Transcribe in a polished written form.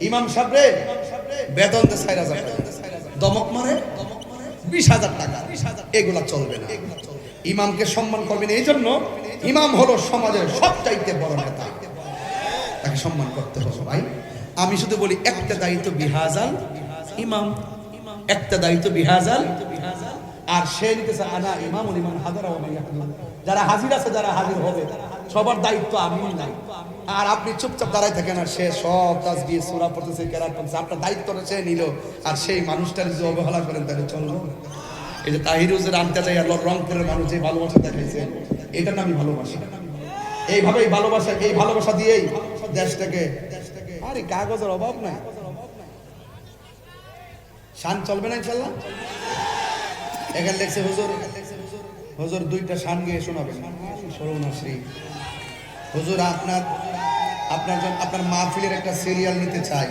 ইমাম সাহেব রে বেতন দে 4000 টাকা, দমক মারে 20,000 টাকা, এগুলা চলবে না। ইমামকে সম্মান করবেন, এই জন্য ইমাম হলো সমাজের সবচাইতে বড় নেতা, তাকে সম্মান করতে হবে। ভাই আমি শুধু বলি একটা দায়িত্ব বিহাজাল ইমাম, একটা দায়িত্ব বিহাজাল, আর সে নিতেছে আনা ইমামুল ইমাম হাজারা ওয়া মাইয়াকুল, যারা হাজির আছে যারা হাজির হবে সবার দায়িত্ব আমি নাই। আর আপনি চুপচাপ দাঁড়ায় থাকেন আর সে সব তাসবিহ সূরা পড়তেছে, কেরাত পড়তেছে, আপনার দায়িত্বটা সে নিল আর সেই মানুষটার যদি অবহেলা করেন তাহলে চলবে? এই যে তাহির হুজুর আনতে যায় আর রংপুরের মানুষ যে ভালোবাসা দেখাইছে, এটার নামই ভালোবাসা। এইভাবেই ভালোবাসা, এই ভালোবাসা দিয়েই দেশটাকে, আরে কাগজের অভাব নাই, শান চলবে না ইনশাল্লাহ। এখানে দেখছে হুজুর, হুজুর দুইটা শান গিয়ে শোনাবেন সরুণাশ্রী হুজুর, আপনার আপনার মাহফিলের একটা সিরিয়াল নিতে চাই।